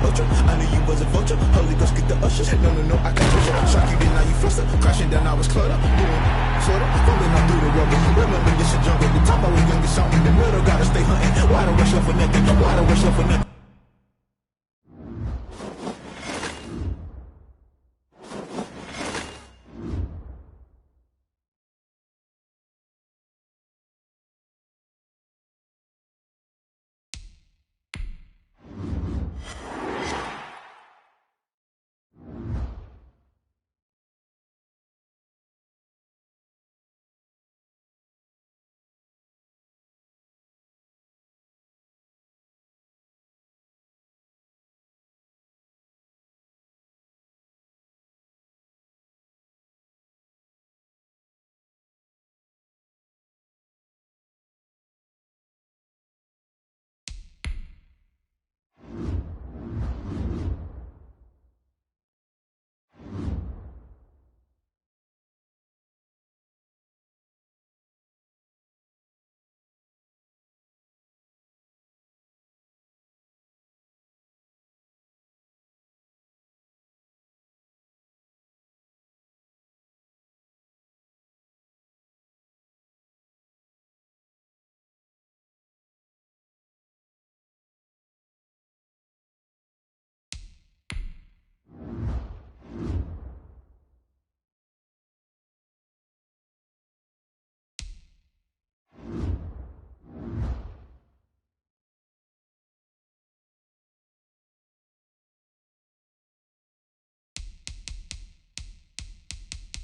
ultra. I knew you was a vulture. Holy Ghost, get the ushers. No, I can't touch you. Shock you, then now you fluster. Crashing down, I was cluttered. Sorta, fumbling all through the rubber. Remember this a jungle. The top I was youngest song in the middle. Gotta stay hunting. Why don't rush up for nothing? Why don't rush up for nothing?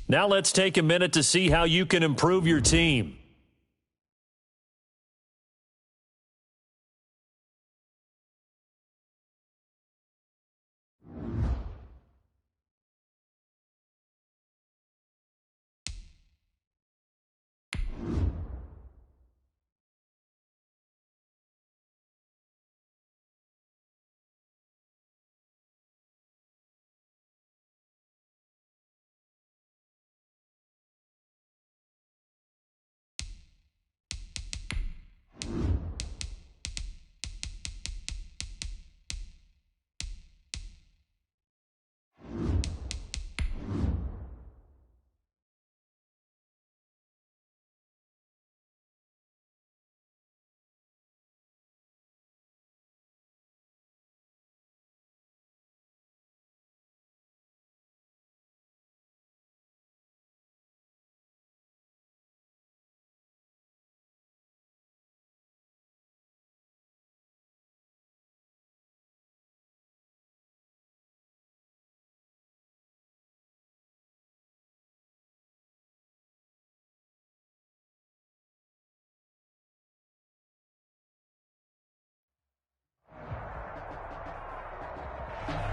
Now let's take a minute to see how you can improve your team.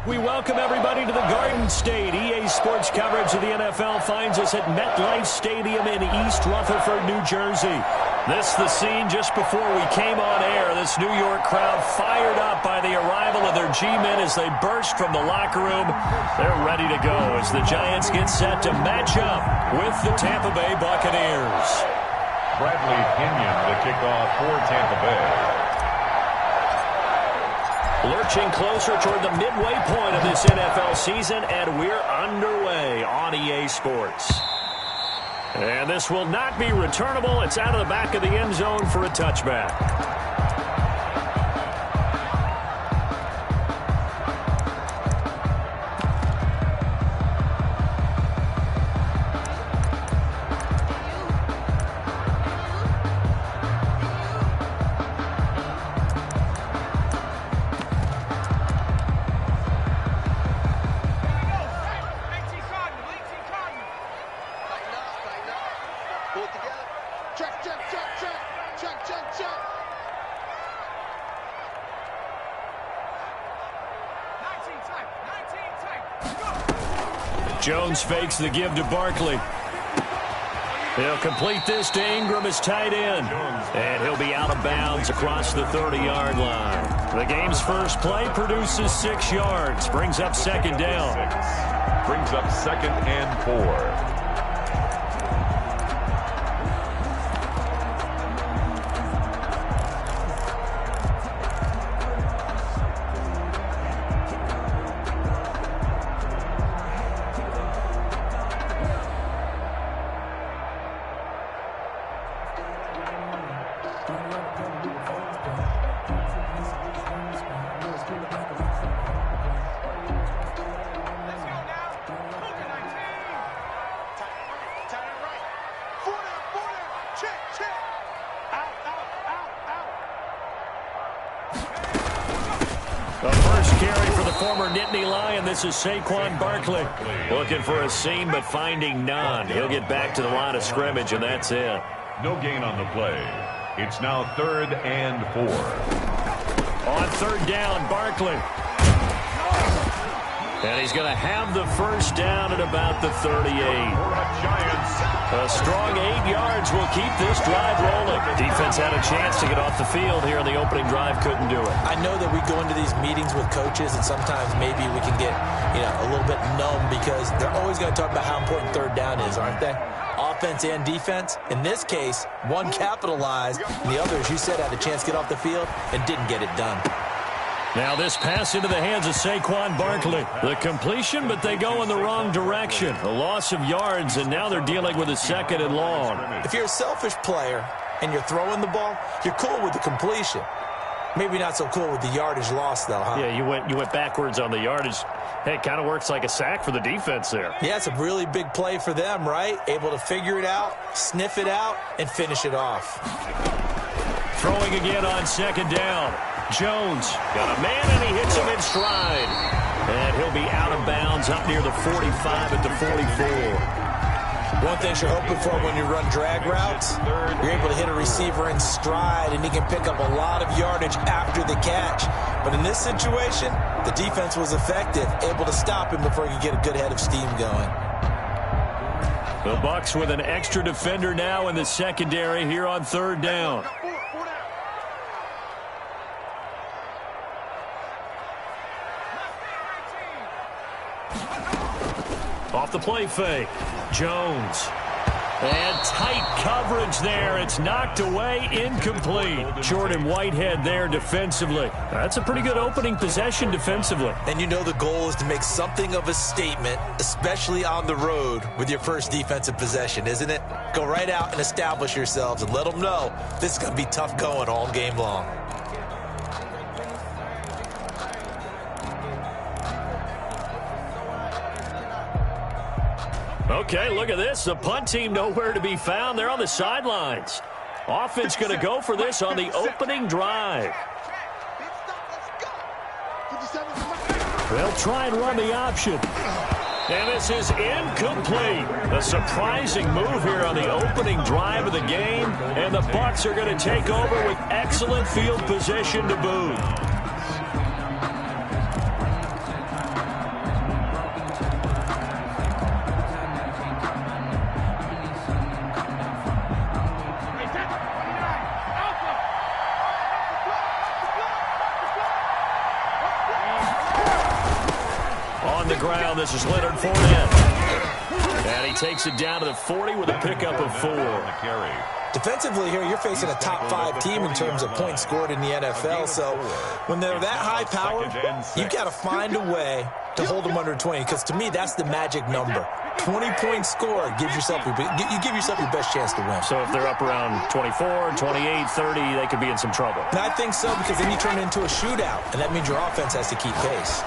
We welcome everybody to the Garden State. EA Sports coverage of the NFL finds us at MetLife Stadium in East Rutherford, New Jersey. This is the scene just before we came on air. This New York crowd fired up by the arrival of their G-men as they burst from the locker room. They're ready to go as the Giants get set to match up with the Tampa Bay Buccaneers. Bradley Pinion to kick off for Tampa Bay. Lurching closer toward the midway point of this NFL season, and we're underway on EA Sports. And this will not be returnable. It's out of the back of the end zone for a touchback. Jones fakes the give to Barkley. He'll complete this to Ingram as tight end. And he'll be out of bounds across the 30-yard line. The game's first play produces 6 yards. Brings up second down. Brings up 2nd and 4. The first carry for the former Nittany Lion. This is Saquon Barkley. Looking for a seam, but finding none. He'll get back to the line of scrimmage, and that's it. No gain on the play. It's now 3rd and 4. On 3rd down, Barkley. And he's going to have the first down at about the 38. A strong 8 yards will keep this drive rolling. Defense had a chance to get off the field here in the opening drive. Couldn't do it. I know that we go into these meetings with coaches, and sometimes maybe we can get a little bit numb because they're always going to talk about how important 3rd down is, aren't they? Offense and defense. In this case, one capitalized, and the other, as you said, had a chance to get off the field and didn't get it done. Now this pass into the hands of Saquon Barkley. The completion, but they go in the wrong direction. A loss of yards, and now they're dealing with a 2nd and long. If you're a selfish player and you're throwing the ball, you're cool with the completion. Maybe not so cool with the yardage loss, though, huh? Yeah, you went backwards on the yardage. Hey, it kind of works like a sack for the defense there. Yeah, it's a really big play for them, right? Able to figure it out, sniff it out, and finish it off. Throwing again on 2nd down. Jones got a man, and he hits him in stride. And he'll be out of bounds up near the 45 at the 44. One thing you're hoping for when you run drag routes, you're able to hit a receiver in stride, and he can pick up a lot of yardage after the catch. But in this situation, the defense was effective, able to stop him before he could get a good head of steam going. The Bucs with an extra defender now in the secondary here on 3rd down. Off the play fake. Jones. And tight coverage there. It's knocked away, incomplete. Jordan Whitehead there defensively. That's a pretty good opening possession defensively. And you know the goal is to make something of a statement, especially on the road with your first defensive possession, isn't it? Go right out and establish yourselves and let them know this is going to be tough going all game long. Okay, look at this. The punt team nowhere to be found. They're on the sidelines. Offense going to go for this on the opening drive. They'll try and run the option. And this is incomplete. A surprising move here on the opening drive of the game. And the Bucs are going to take over with excellent field position to boot. Ground. This is Leonard Fournette. And he takes it down to the 40 with a pickup of 4. Defensively here, you're facing a top 5 team in terms of points scored in the NFL. So when they're that high powered, you've got to find a way to hold them under 20. Because to me, that's the magic number. 20 points scored gives yourself you give yourself your best chance to win. So if they're up around 24, 28, 30, they could be in some trouble. And I think so, because then you turn it into a shootout, and that means your offense has to keep pace.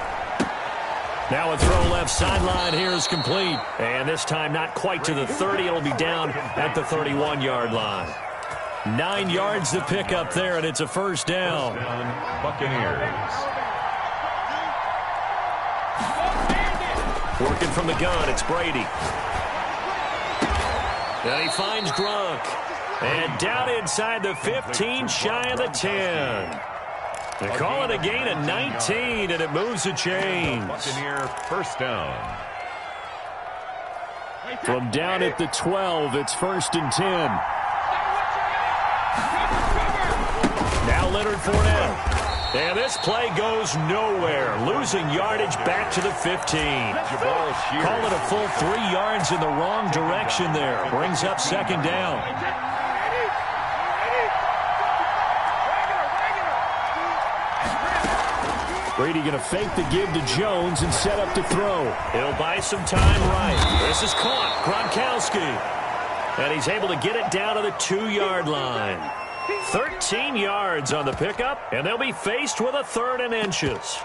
Now a throw left sideline here is complete. And this time not quite to the 30. It'll be down at the 31-yard line. 9 yards to pick up there, and it's a first down. Buccaneers. Working from the gun, it's Brady. And he finds Gronk. And down inside the 15, shy of the 10. They call it a gain of 19, and it moves the chains. Buccaneer first down. From down at the 12, it's 1st and 10. Now Leonard Fournette. And this play goes nowhere. Losing yardage back to the 15. Call it a full 3 yards in the wrong direction there. Brings up 2nd down. Brady going to fake the give to Jones and set up to throw. He'll buy some time right. This is caught. Gronkowski. And he's able to get it down to the 2-yard line. 13 yards on the pickup, and they'll be faced with a 3rd and inches.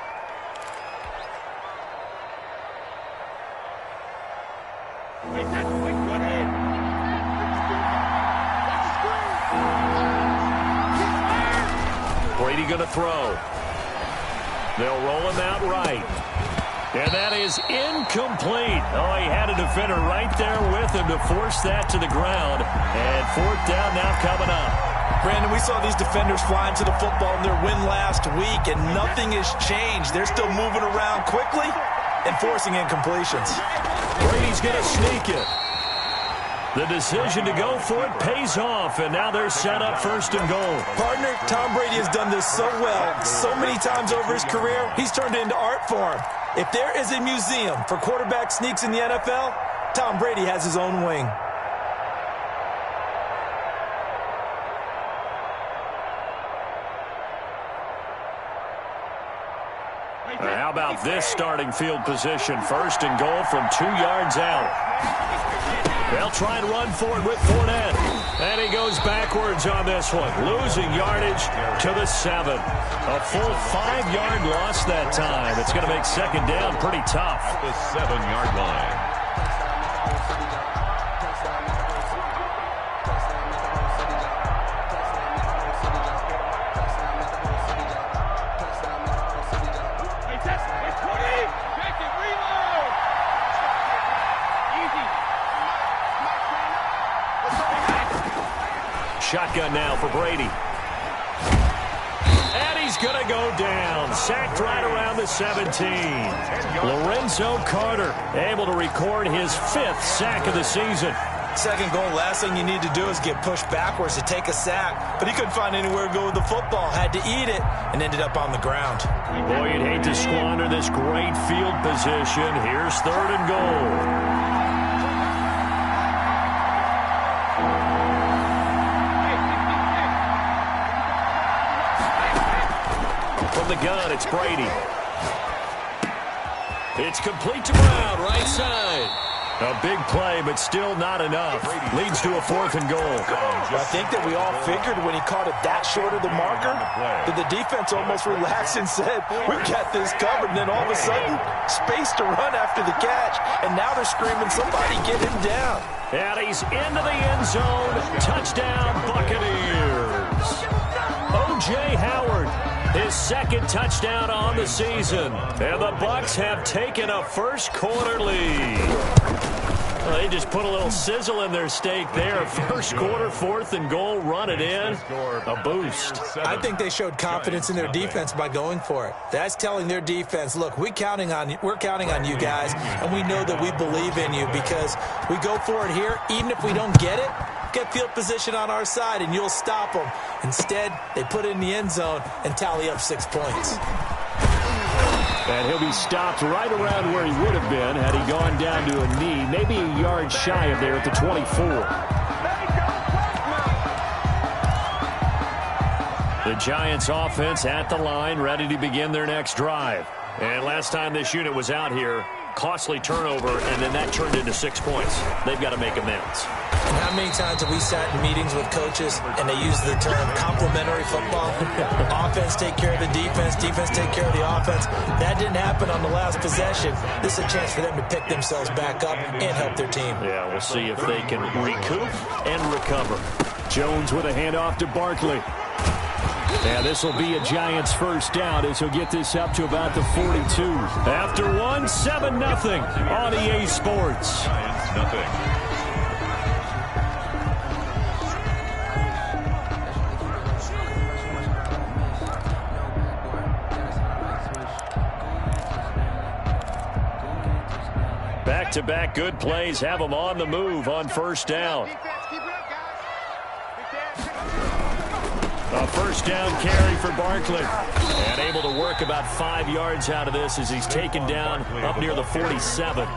Brady going to throw. They'll roll him out right. And that is incomplete. Oh, he had a defender right there with him to force that to the ground. And fourth down now coming up. Brandon, we saw these defenders flying to the football in their win last week, and nothing has changed. They're still moving around quickly and forcing incompletions. Brady's going to sneak it. The decision to go for it pays off, and now they're set up first and goal. Partner, Tom Brady has done this so well, so many times over his career, he's turned it into art form. If there is a museum for quarterback sneaks in the NFL, Tom Brady has his own wing. How about this starting field position? First and goal from 2 yards out. They'll try and run for it with Fournette. And he goes backwards on this one, losing yardage to the 7. A full 5-yard loss that time. It's going to make second down pretty tough. At the 7-yard line. Shotgun now for Brady. And he's going to go down. Sacked right around the 17. Lorenzo Carter able to record his 5th sack of the season. Second goal, last thing you need to do is get pushed backwards to take a sack. But he couldn't find anywhere to go with the football. Had to eat it and ended up on the ground. Boy, you'd hate to squander this great field position. Here's third and goal. From the gun, it's Brady. It's complete to Brown, right side. A big play, but still not enough. Leads to a 4th and goal. I think that we all figured when he caught it that short of the marker that the defense almost relaxed and said, we've got this covered. And then all of a sudden, space to run after the catch. And now they're screaming, somebody get him down. And he's into the end zone. Touchdown, Buccaneers. O.J. Howard, his 2nd touchdown on the season. And the Bucs have taken a first-quarter lead. Well, they just put a little sizzle in their steak there. First quarter, 4th and goal, run it in. A boost. I think they showed confidence in their defense by going for it. That's telling their defense, look, we're counting on you guys, and we know that we believe in you because we go for it here. Even if we don't get it, get field position on our side, and you'll stop them. Instead, they put it in the end zone and tally up 6 points. And he'll be stopped right around where he would have been had he gone down to a knee, maybe a yard shy of there at the 24. The Giants offense at the line, ready to begin their next drive. And last time this unit was out here, costly turnover, and then that turned into 6 points. They've got to make amends. And how many times have we sat in meetings with coaches and they use the term complementary football? Offense take care of the defense, defense take care of the offense. That didn't happen on the last possession. This is a chance for them to pick themselves back up and help their team. Yeah, we'll see if they can recoup and recover. Jones with a handoff to Barkley. And this will be a Giants first down as he'll get this up to about the 42. After one, 7-0 on EA Sports. Giants nothing. Back-to-back good plays have them on the move on first down. A first down carry for Barkley. And able to work about 5 yards out of this as he's taken down up near the 47.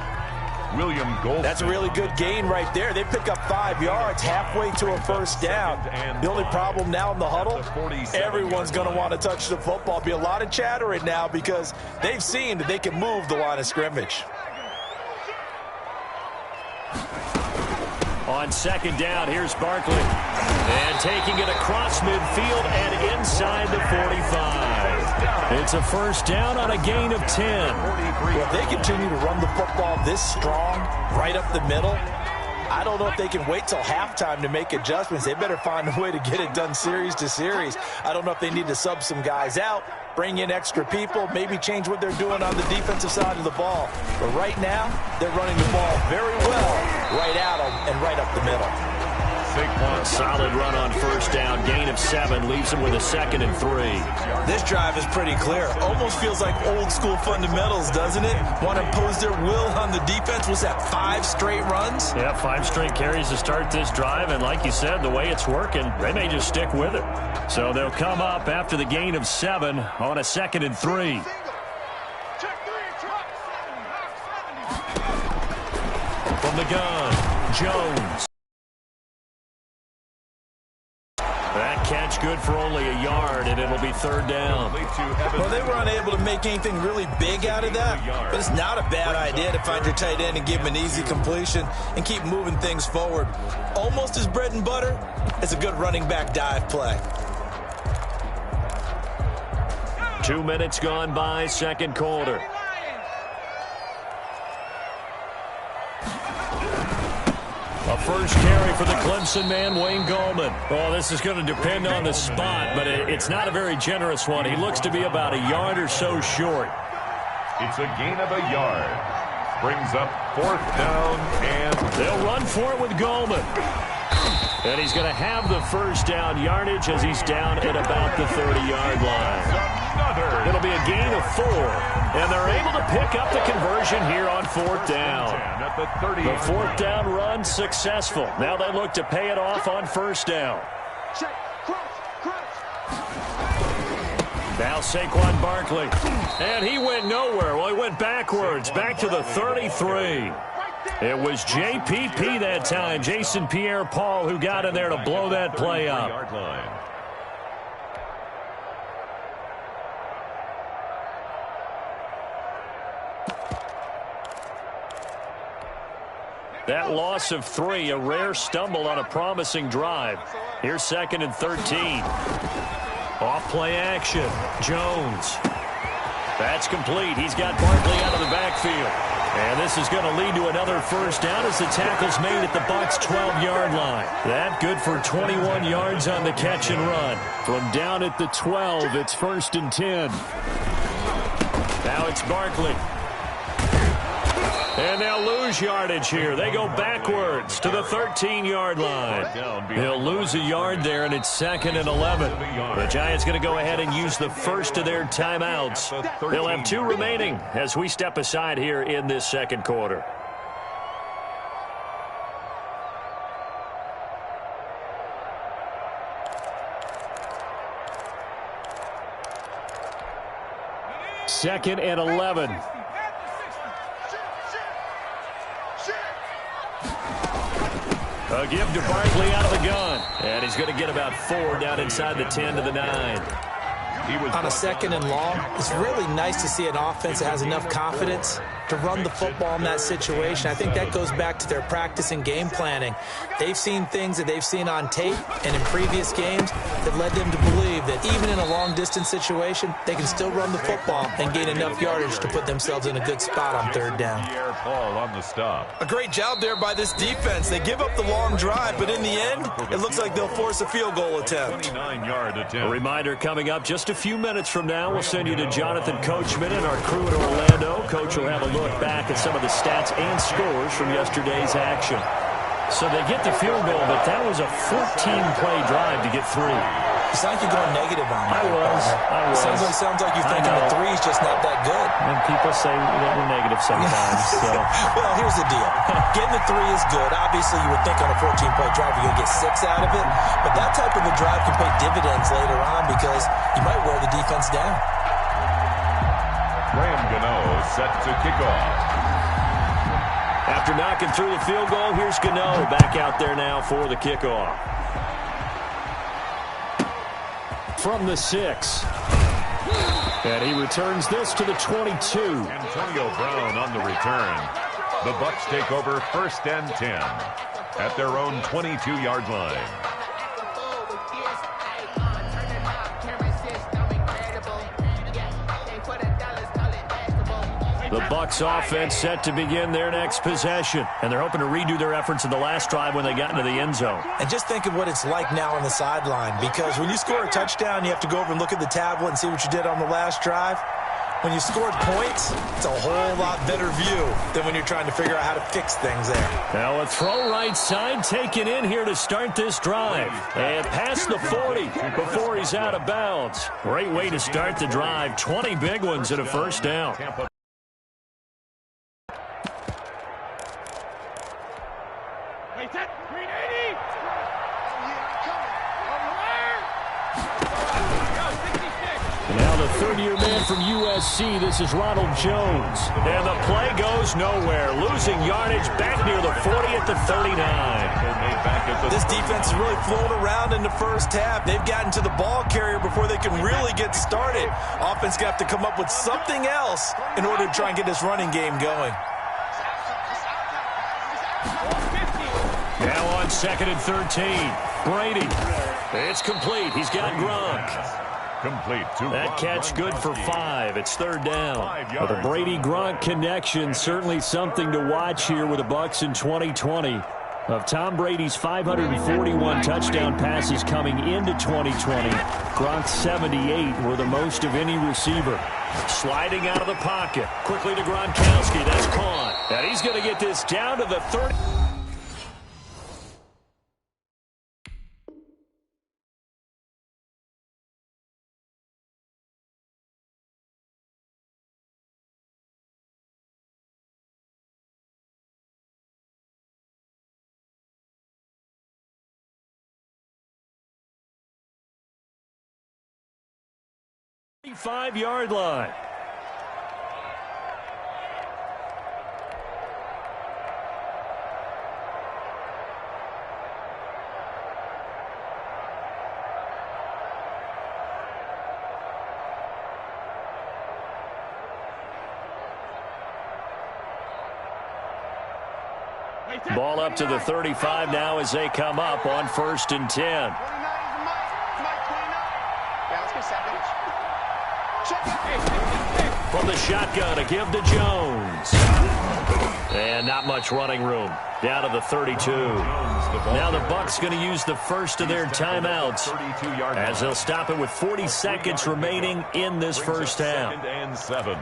William Gold. That's a really good gain right there. They pick up 5 yards halfway to a first down. The only problem now in the huddle, everyone's going to want to touch the football. Be a lot of chattering now because they've seen that they can move the line of scrimmage. On second down, here's Barkley. And taking it across midfield and inside the 45. It's a first down on a gain of 10. Well, if they continue to run the football this strong, right up the middle, I don't know if they can wait till halftime to make adjustments. They better find a way to get it done series to series. I don't know if they need to sub some guys out, bring in extra people, maybe change what they're doing on the defensive side of the ball. But right now, they're running the ball very well right at them and right up the middle. Solid run on first down. Gain of 7 leaves him with a 2nd and 3. This drive is pretty clear. Almost feels like old school fundamentals, doesn't it? Want to impose their will on the defense. Was that 5 straight runs? Yeah, 5 straight carries to start this drive. And like you said, the way it's working, they may just stick with it. So they'll come up after the gain of 7 on a 2nd and 3. From the gun, Jones. That catch good for only a yard, and it'll be 3rd down. Well, they were unable to make anything really big out of that, but it's not a bad idea to find your tight end and give him an easy completion and keep moving things forward. Almost as bread and butter as a good running back dive play. 2 minutes gone by, 2nd quarter. A first carry for the Clemson man, Wayne Gallman. Oh, this is going to depend on the spot, but it's not a very generous one. He looks to be about a yard or so short. It's a gain of a yard. Brings up 4th down, and they'll run for it with Gallman. And he's going to have the first down yardage as he's down at about the 30-yard line. It'll be a gain of 4, and they're able to pick up the conversion here on 4th down. The 4th down run successful. Now they look to pay it off on 1st down. Now Saquon Barkley, and he went nowhere. Well, he went backwards, back to the 33. It was JPP that time, Jason Pierre-Paul, who got in there to blow that play up. That loss of 3, a rare stumble on a promising drive. Here's 2nd and 13. Off play action. Jones. That's complete. He's got Barkley out of the backfield. And this is going to lead to another first down as the tackle's made at the Bucs' 12-yard line. That good for 21 yards on the catch and run. From down at the 12, it's 1st and 10. Now it's Barkley. And they'll lose yardage here. They go backwards to the 13-yard line. They'll lose a yard there, and it's 2nd and 11. The Giants going to go ahead and use the first of their timeouts. They'll have 2 remaining as we step aside here in this 2nd quarter. Second and 11. A give to Barkley out of the gun. And he's going to get about 4 down inside the 10 to the 9. On a 2nd and long, it's really nice to see an offense that has enough confidence to run the football in that situation. I think that goes back to their practice and game planning. They've seen things that they've seen on tape and in previous games that led them to believe that even in a long-distance situation, they can still run the football and gain enough yardage to put themselves in a good spot on 3rd down. On the stop. A great job there by this defense. They give up the long drive, but in the end, it looks like they'll force a field goal attempt. 29-yard attempt. A reminder coming up just a few minutes from now. We'll send you to Jonathan Coachman and our crew in Orlando. Coach will have a look back at some of the stats and scores from yesterday's action. So they get the field goal, but that was a 14-play drive to get 3. You sound like you're going negative on that. I was. Sounds like you're thinking the 3 is just not that good. And people say that we're negative sometimes. So. Well, here's the deal. Getting the 3 is good. Obviously, you would think on a 14-play drive you're going to get 6 out of it. But that type of a drive can pay dividends later on because you might wear the defense down. Graham Gano set to kick off. After knocking through the field goal, here's Gano back out there now for the kickoff. From the 6. And he returns this to the 22. Antonio Brown on the return. The Bucs take over 1st and 10 at their own 22-yard line. The Bucs offense set to begin their next possession, and they're hoping to redo their efforts in the last drive when they got into the end zone. And just think of what it's like now on the sideline, because when you score a touchdown, you have to go over and look at the tablet and see what you did on the last drive. When you scored points, it's a whole lot better view than when you're trying to figure out how to fix things there. Now a throw right side taken in here to start this drive. And past the 40 before he's out of bounds. Great way to start the drive. 20 big ones and a first down. Now the third-year man from USC, this is Ronald Jones. And the play goes nowhere. Losing yardage back near the 40 at the 39. This defense is really flown around in the first half. They've gotten to the ball carrier before they can really get started. Offense got to come up with something else in order to try and get this running game going. Now on 2nd and 13. Brady. It's complete. He's got Gronk. Complete. That catch good for 5. It's third down. Well, the Brady-Gronk connection, certainly something to watch here with the Bucs in 2020. Of Tom Brady's 541 touchdown passes coming into 2020, Gronk's 78 were the most of any receiver. Sliding out of the pocket. Quickly to Gronkowski. That's caught. And he's going to get this down to the 30. Five-yard line. Ball up to the 35 now as they come up on 1st and 10. From the shotgun, a give to Jones. And not much running room. Down to the 32. Now the Bucs going to use the first of their timeouts as they'll stop it with 40 seconds remaining in this first half. 2nd and 7.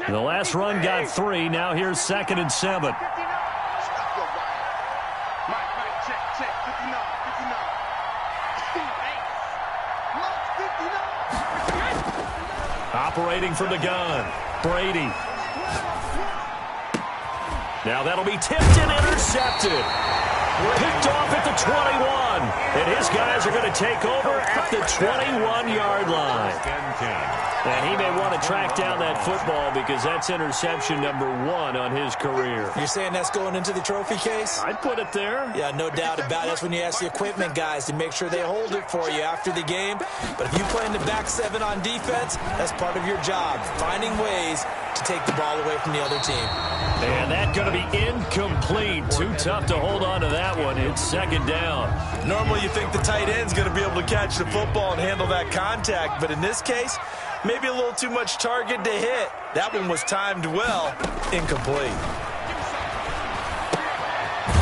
The last run got 3. Now here's 2nd and 7. Operating from the gun, Brady. Now that'll be tipped and intercepted. Picked off at the 21. And his guys are going to take over at the 21-yard line. And he may want to track down that football because that's interception number 1 on his career. You're saying that's going into the trophy case? I'd put it there. Yeah, no doubt about it. That's when you ask the equipment guys to make sure they hold it for you after the game. But if you play in the back 7 on defense, that's part of your job, finding ways to take the ball away from the other team. And that's going to be incomplete. Too tough to hold on to that one. It's 2nd down. Normally you think the tight end's going to be able to catch the football and handle that contact. But in this case, maybe a little too much target to hit. That one was timed well. Incomplete.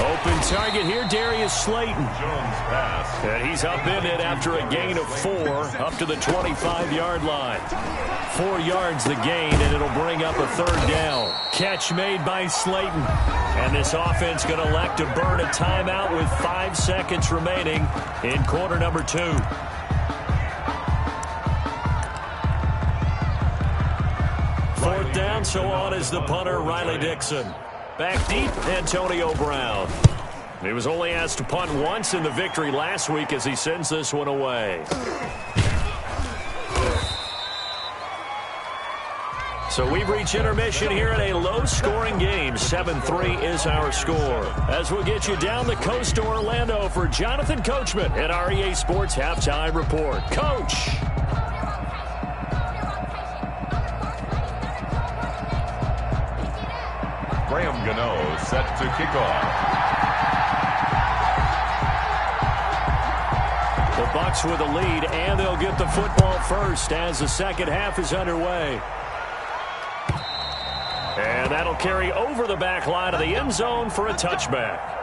Open target here, Darius Slayton. Jones pass. And he's up in it after a gain of 4 up to the 25-yard line. 4 yards the gain, and it'll bring up a 3rd down. Catch made by Slayton. And this offense going to elect to burn a timeout with 5 seconds remaining in quarter number 2. 4th down, so on is the punter, Riley Dixon. Back deep, Antonio Brown. He was only asked to punt once in the victory last week as he sends this one away. So we've reached intermission here in a low-scoring game. 7-3 is our score. As we'll get you down the coast to Orlando for Jonathan Coachman at our EA Sports Halftime Report. Coach! set to kick off. The Bucs with a lead, and they'll get the football first as the second half is underway. And that'll carry over the back line of the end zone for a touchback.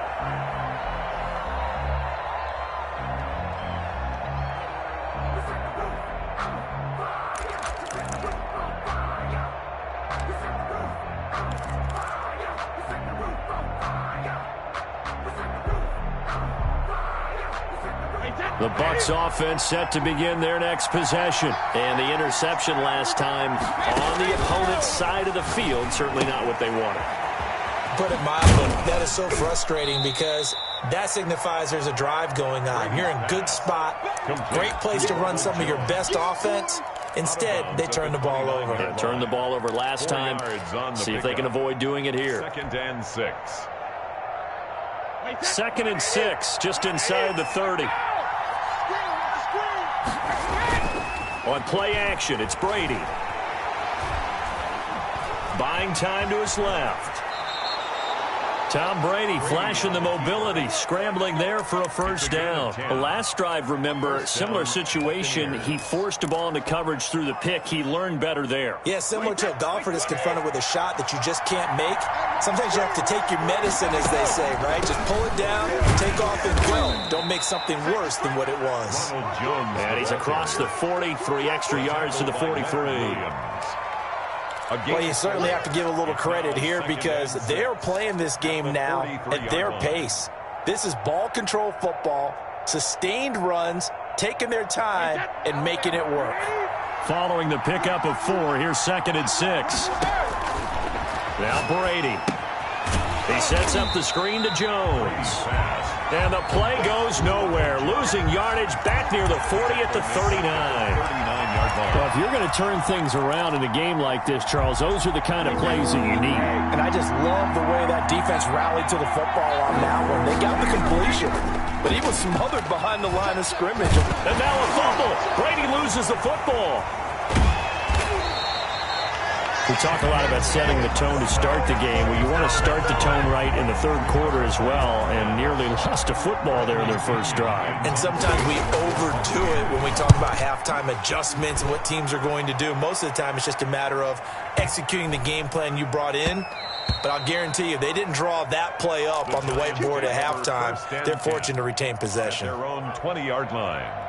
The Bucs offense set to begin their next possession. And the interception last time on the opponent's side of the field, certainly not what they wanted. Put it mildly, that is so frustrating because that signifies there's a drive going on. You're in good spot, great place to run some of your best offense. Instead, they turn the ball over. Yeah, turned the ball over last time. See if they can avoid doing it here. 2nd and 6. 2nd and 6, just inside the 30. On play action, it's Brady. Buying time to his left. Tom Brady flashing the mobility, scrambling there for a first down. The last drive, remember, similar situation. He forced the ball into coverage through the pick. He learned better there. Yeah, similar to a golfer that's confronted with a shot that you just can't make. Sometimes you have to take your medicine, as they say, right? Just pull it down, take off, and go. Don't make something worse than what it was. And he's across the 40, 3 extra yards to the 43. Well, you certainly have to give a little credit here because they're playing this game now at their pace. This is ball control football, sustained runs, taking their time, and making it work. Following the pickup of 4, here's 2nd and 6. Now Brady. He sets up the screen to Jones. And the play goes nowhere. Losing yardage back near the 40 at the 39. Well, if you're going to turn things around in a game like this, Charles, those are the kind of plays that you need. And I just love the way that defense rallied to the football on that one. They got the completion, but he was smothered behind the line of scrimmage. And now a fumble. Brady loses the football. We talk a lot about setting the tone to start the game. Well, you want to start the tone right in the 3rd quarter as well, and nearly lost a football there in their first drive. And sometimes we overdo it when we talk about halftime adjustments and what teams are going to do. Most of the time, it's just a matter of executing the game plan you brought in. But I'll guarantee you, they didn't draw that play up on the whiteboard at halftime. They're fortunate to retain possession. Their own 20-yard line.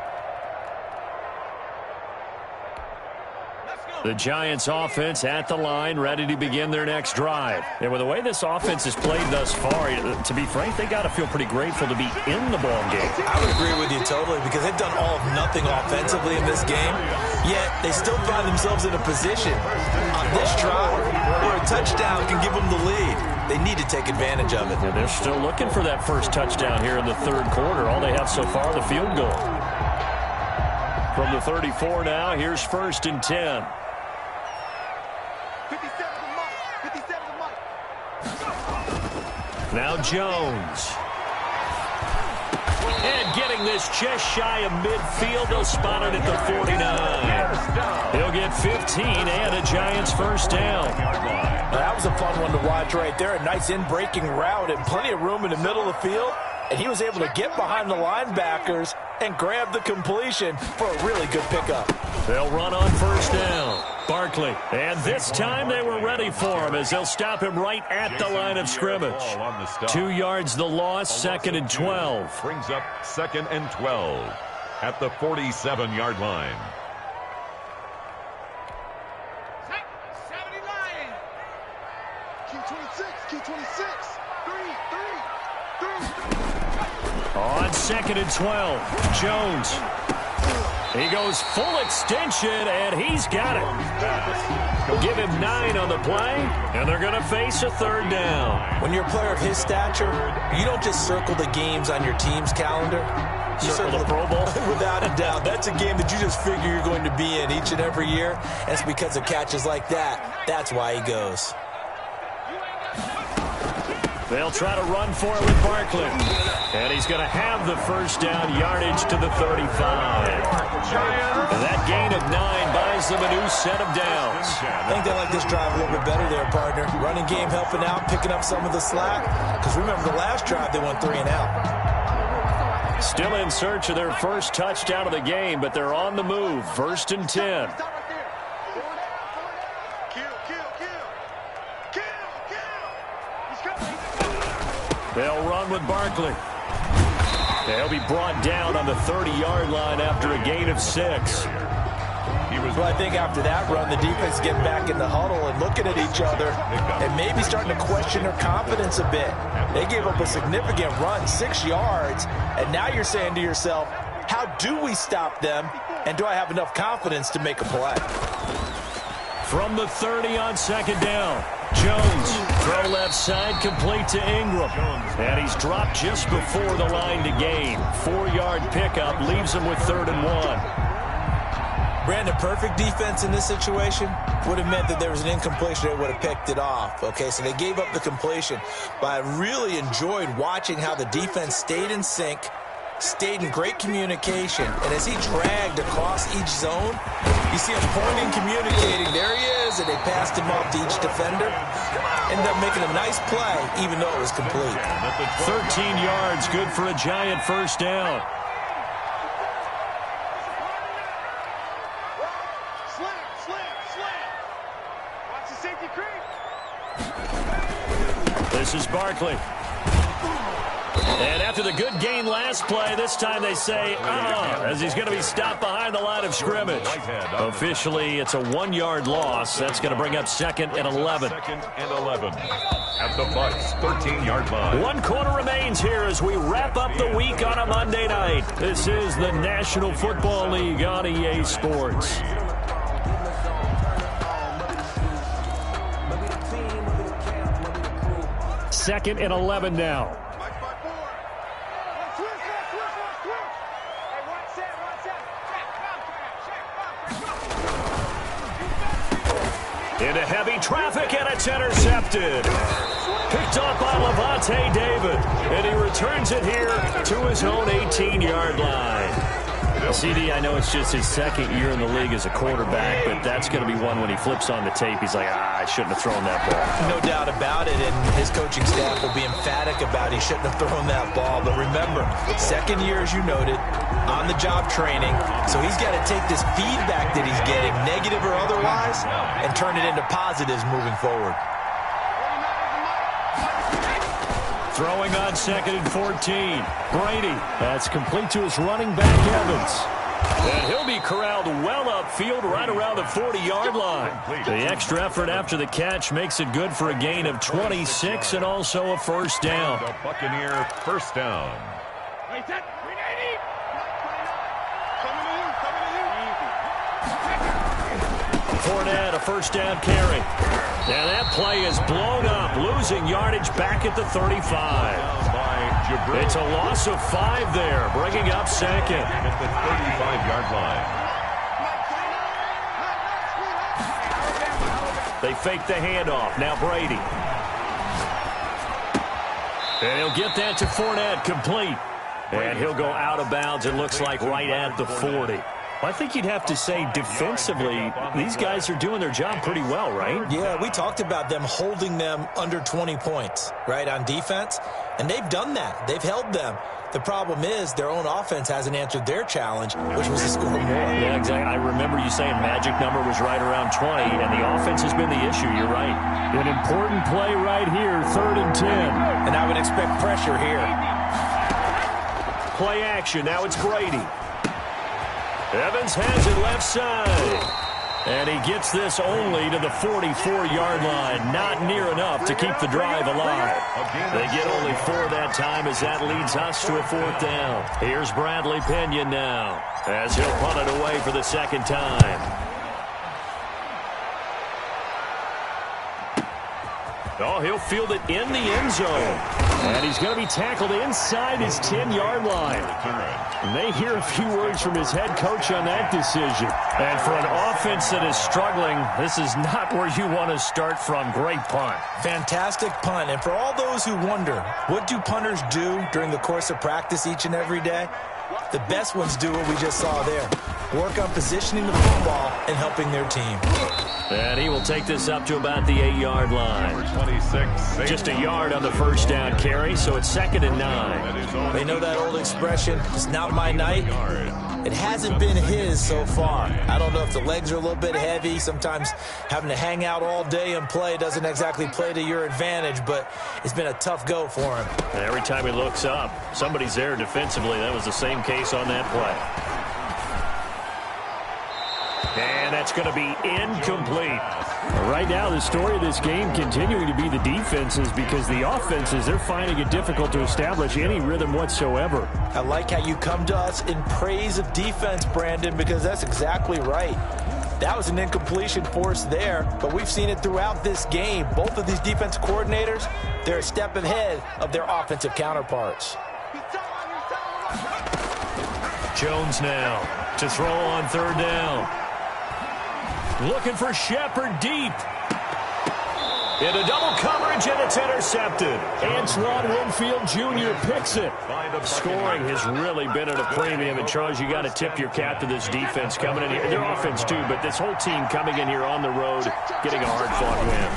The Giants offense at the line, ready to begin their next drive. And with the way this offense has played thus far, to be frank, they got to feel pretty grateful to be in the ball game. I would agree with you totally because they've done all of nothing offensively in this game, yet they still find themselves in a position on this drive where a touchdown can give them the lead. They need to take advantage of it. And they're still looking for that first touchdown here in the 3rd quarter. All they have so far, the field goal. From the 34 now, here's 1st and 10. Now Jones. And getting this just shy of midfield. They'll spot it at the 49. He'll get 15 and a Giants first down. That was a fun one to watch right there. A nice in-breaking route and plenty of room in the middle of the field. And he was able to get behind the linebackers and grab the completion for a really good pickup. They'll run on first down. Barkley. And this time they were ready for him as they'll stop him right at the line of scrimmage. 2 yards the loss, 2nd and 12. Brings up 2nd and 12 at the 47-yard line. On 2nd and 12, Jones. He goes full extension, and he's got it. He'll give him 9 on the play, and they're going to face a 3rd down. When you're a player of his stature, you don't just circle the games on your team's calendar. You circle the Pro Bowl. Without a doubt. That's a game that you just figure you're going to be in each and every year. And it's because of catches like that. That's why he goes. They'll try to run for it with Barkley. And he's going to have the first down, yardage to the 35. And that gain of 9 buys them a new set of downs. I think they like this drive a little bit better there, partner. Running game helping out, picking up some of the slack. Because remember, the last drive they went 3 and out. Still in search of their first touchdown of the game, but they're on the move. 1st and 10. They'll run with Barkley. They'll be brought down on the 30-yard line after a gain of 6. Well, I think after that run, the defense getting back in the huddle and looking at each other and maybe starting to question their confidence a bit. They gave up a significant run, 6 yards, and now you're saying to yourself, how do we stop them, and do I have enough confidence to make a play? From the 30 on 2nd down, Jones, throw left side, complete to Ingram. And he's dropped just before the line to gain. 4-yard pickup leaves him with 3rd and 1. Brandon, perfect defense in this situation would have meant that there was an incompletion. They would have picked it off. Okay, so they gave up the completion. But I really enjoyed watching how the defense stayed in sync, stayed in great communication. And as he dragged across each zone, you see him pointing, communicating. There he is, and they passed him off to each defender. Ended up making a nice play, even though it was complete. 13 yards, good for a Giant first down. This is Barkley. And after the good gain last play, this time they say, as he's going to be stopped behind the line of scrimmage. Officially, it's a 1-yard loss. That's going to bring up 2nd and 11. 2nd and 11 at the Bucs' 13-yard line. 1 quarter remains here as we wrap up the week on a Monday night. This is the National Football League on EA Sports. Second and 11 now. Into heavy traffic, and it's intercepted. Picked up by Levante David, and he returns it here to his own 18-yard line. CD, I know it's just his 2nd year in the league as a quarterback, but that's going to be one when he flips on the tape. He's like, I shouldn't have thrown that ball. No doubt about it, and his coaching staff will be emphatic about he shouldn't have thrown that ball. But remember, 2nd year, as you noted, on-the-job training, so he's got to take this feedback that he's getting, negative or otherwise, and turn it into positives moving forward. Throwing on 2nd and 14. Brady. That's complete to his running back, Evans. And he'll be corralled well upfield right around the 40-yard line. The extra effort after the catch makes it good for a gain of 26 and also a first down. The Buccaneer first down. Fournette, a first down carry. And that play is blown up, losing yardage back at the 35. It's a loss of 5 there, bringing up 2nd. At the 35-yard line. They fake the handoff. Now Brady. And he'll get that to Fournette, complete. And he'll go out of bounds, it looks like, right at the 40. I think you'd have to say defensively, these guys are doing their job pretty well, right? Yeah, we talked about them holding them under 20 points, right, on defense. And they've done that. They've held them. The problem is their own offense hasn't answered their challenge, which was to score more. Yeah, exactly. I remember you saying magic number was right around 20, and the offense has been the issue. You're right. An important play right here, 3rd and 10. And I would expect pressure here. Play action. Now it's Brady. Evans has it left side. And he gets this only to the 44-yard line. Not near enough to keep the drive alive. They get only 4 that time as that leads us to a 4th down. Here's Bradley Pinion now as he'll punt it away for the 2nd time. Oh, he'll field it in the end zone. And he's going to be tackled inside his 10-yard line. And they hear a few words from his head coach on that decision. And for an offense that is struggling, this is not where you want to start from. Great punt. Fantastic punt. And for all those who wonder, what do punters do during the course of practice each and every day? The best ones do what we just saw there. Work on positioning the football and helping their team. And he will take this up to about the 8-yard line. 26. Just a yard on the first down carry, so it's 2nd and 9. They know that old expression, it's not my night. It hasn't been his so far. I don't know if the legs are a little bit heavy. Sometimes having to hang out all day and play doesn't exactly play to your advantage, but it's been a tough go for him. And every time he looks up, somebody's there defensively. That was the same case on that play. And that's going to be incomplete. Right now, the story of this game continuing to be the defenses, because the offenses, they're finding it difficult to establish any rhythm whatsoever. I like how you come to us in praise of defense, Brandon, because that's exactly right. That was an incompletion forced there, but we've seen it throughout this game. Both of these defense coordinators, they're a step ahead of their offensive counterparts. Jones now to throw on 3rd down. Looking for Shepard deep. Into double coverage, and it's intercepted. Antoine Winfield Jr. picks it. Scoring has really been at a premium. And, Charles, you got to tip your cap to this defense coming in here. Their offense, too, but this whole team coming in here on the road, getting a hard-fought win.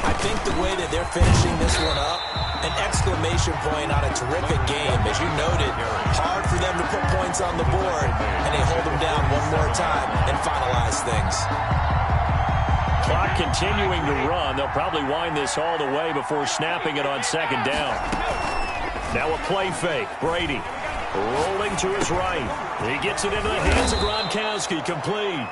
I think the way that they're finishing this one up, an exclamation point on a terrific game. As you noted, hard for them to put points on the board, and they hold them down one more time and finalize things. Clock continuing to run. They'll probably wind this all the way before snapping it on 2nd down. Now a play fake. Brady rolling to his right. He gets it into the hands of Gronkowski. Complete.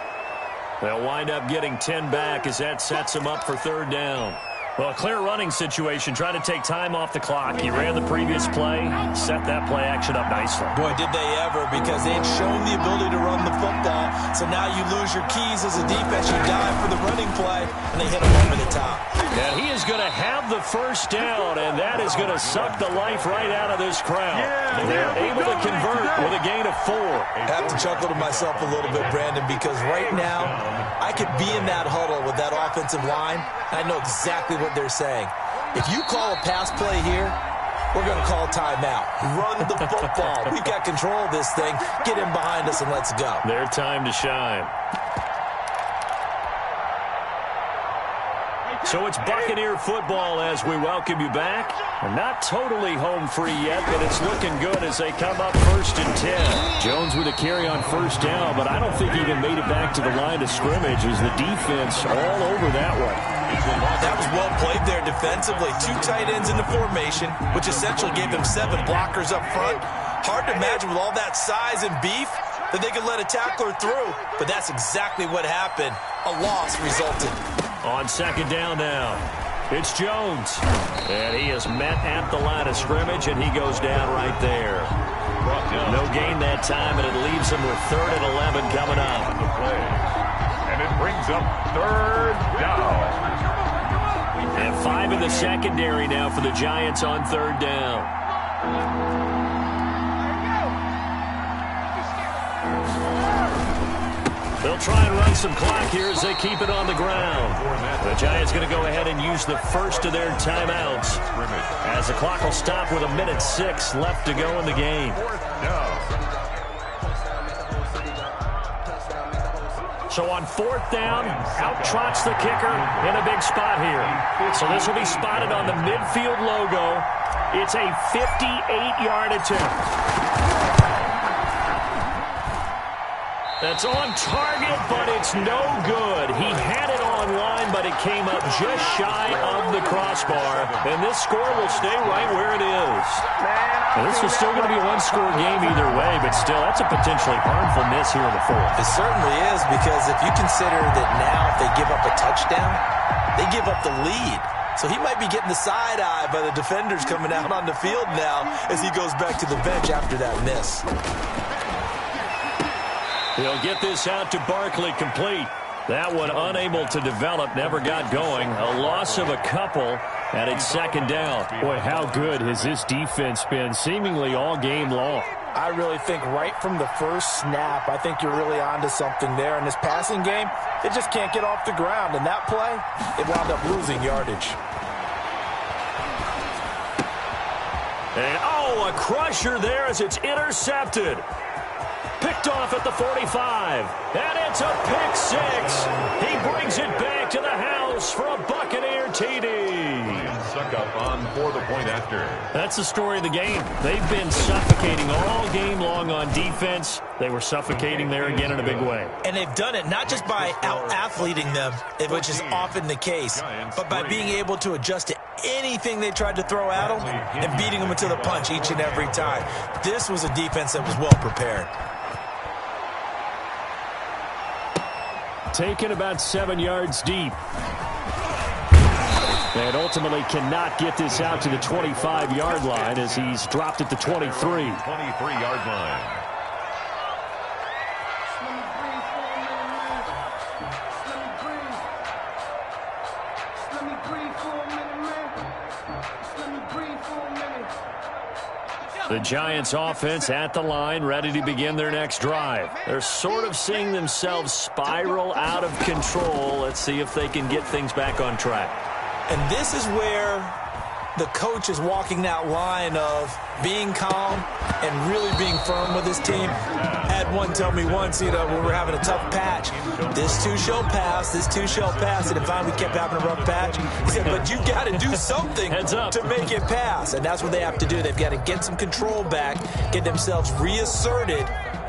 They'll wind up getting 10 back as that sets them up for 3rd down. Well, a clear running situation. Try to take time off the clock. You ran the previous play. Set that play action up nicely. Boy, did they ever, because they'd shown the ability to run the football. So now you lose your keys as a defense. You dive for the running play, and they hit them over the top. And he is going to have the 1st down, and that is going to suck the life right out of this crowd. They're able to convert with a gain of 4. I have to chuckle to myself a little bit, Brandon, because right now I could be in that huddle with that offensive line. I know exactly what they're saying. If you call a pass play here, we're going to call timeout. Run the football. We've got control of this thing. Get in behind us and let's go. Their time to shine. So it's Buccaneer football as we welcome you back. We're not totally home free yet, but it's looking good as they come up 1st and 10. Jones with a carry on 1st down, but I don't think he even made it back to the line of scrimmage as the defense all over that one. That was well played there defensively. 2 tight ends in the formation, which essentially gave them 7 blockers up front. Hard to imagine with all that size and beef that they could let a tackler through, but that's exactly what happened. A loss resulted. On 2nd down now, it's Jones. And he is met at the line of scrimmage, and he goes down right there. No gain that time, and it leaves him with 3rd and 11 coming up. And it brings up 3rd down. And 5 in the secondary now for the Giants on 3rd down. They'll try and run some clock here as they keep it on the ground. The Giants going to go ahead and use the first of their timeouts as the clock will stop with 1:06 left to go in the game. So on 4th down, out trots the kicker in a big spot here. So this will be spotted on the midfield logo. It's a 58-yard attempt. That's on target, but it's no good. He had it on line, but it came up just shy of the crossbar. And this score will stay right where it is. And this is still going to be a one-score game either way, but still, that's a potentially harmful miss here in the 4th. It certainly is, because if you consider that now if they give up a touchdown, they give up the lead. So he might be getting the side-eye by the defenders coming out on the field now as he goes back to the bench after that miss. He'll get this out to Barkley, complete. That one unable to develop, never got going. A loss of a couple. And it's second down. Boy, how good has this defense been seemingly all game long? I really think right from the first snap, I think you're really onto something there. In this passing game, they just can't get off the ground. And that play, it wound up losing yardage. And, a crusher there as it's intercepted. Picked off at the 45. And it's a pick six. He brings it back to the house for a Buccaneer TD. Suck up on for the point after. That's the story of the game. They've been suffocating all game long on defense. They were suffocating there again in a big way. And they've done it not just by out-athleting them, which is often the case, but by being able to adjust to anything they tried to throw at them and beating them into the punch each and every time. This was a defense that was well prepared. Taken about 7 yards deep. And ultimately cannot get this out to the 25-yard line as he's dropped at the 23. 23-yard line. The Giants offense at the line, ready to begin their next drive. They're sort of seeing themselves spiral out of control. Let's see if they can get things back on track. And this is where the coach is walking that line of being calm and really being firm with his team. I had one tell me once, when we're having a tough patch, this too shall pass, this too shall pass. And if we kept having a rough patch, he said, but you got to do something to make it pass. And that's what they have to do. They've got to get some control back, get themselves reasserted,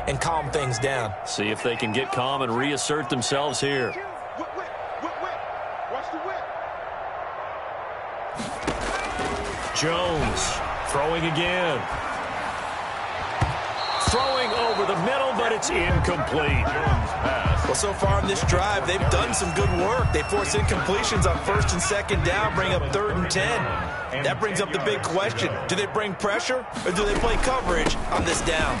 and calm things down. See if they can get calm and reassert themselves here. Jones throwing again. Throwing over the middle, but it's incomplete. Well, so far in this drive, they've done some good work. They force incompletions on first and second down, bring up 3rd and 10. That brings up the big question. Do they bring pressure or do they play coverage on this down?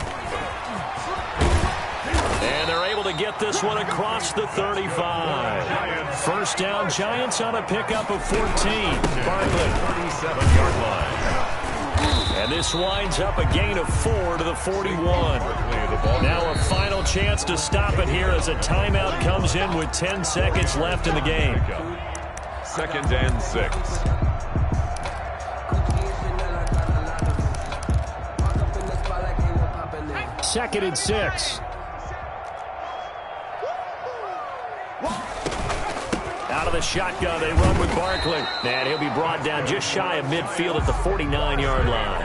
And they're able to get this one across the 35. First down, Giants on a pickup of 14. Barkley. 37-yard line. And this winds up a gain of 4 to the 41. Now a final chance to stop it here as a timeout comes in with 10 seconds left in the game. 2nd and 6. Second and 6. Out of the shotgun, they run with Barkley. And he'll be brought down just shy of midfield at the 49-yard line.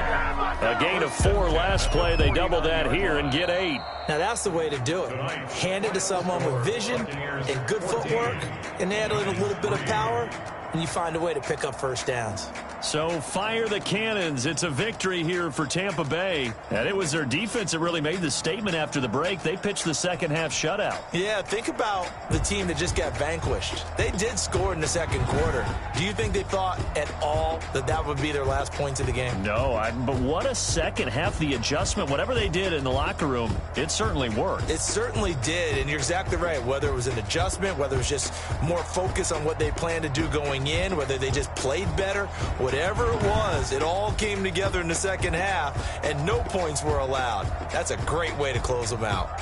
A gain of 4 last play. They double that here and get 8. Now that's the way to do it. Hand it to someone with vision and good footwork and add in a little bit of power, and you find a way to pick up first downs. So fire the cannons. It's a victory here for Tampa Bay. And it was their defense that really made the statement after the break. They pitched the second half shutout. Yeah, think about the team that just got vanquished. They did score in the second quarter. Do you think they thought at all that that would be their last points of the game? No, but what a second half. The adjustment, whatever they did in the locker room, it certainly worked. It certainly did, and you're exactly right. Whether it was an adjustment, whether it was just more focus on what they planned to do going in, whether they just played better, whatever it was, it all came together in the second half, and no points were allowed. That's a great way to close them out.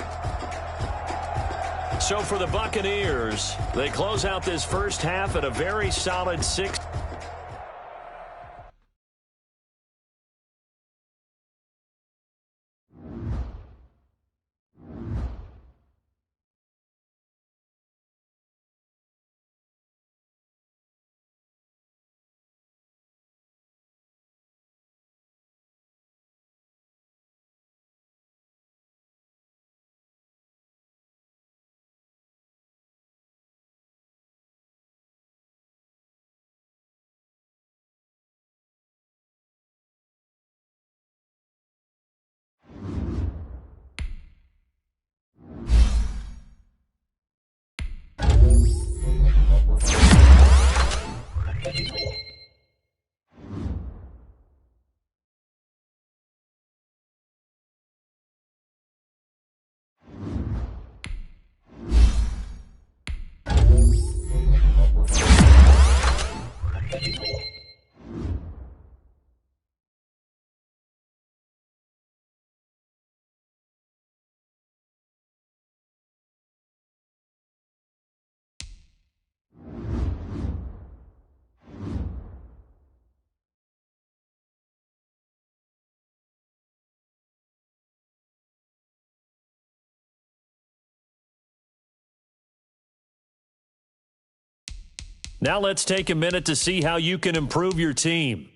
So for the Buccaneers, they close out this first half at a very solid 6. Now let's take a minute to see how you can improve your team.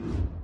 it.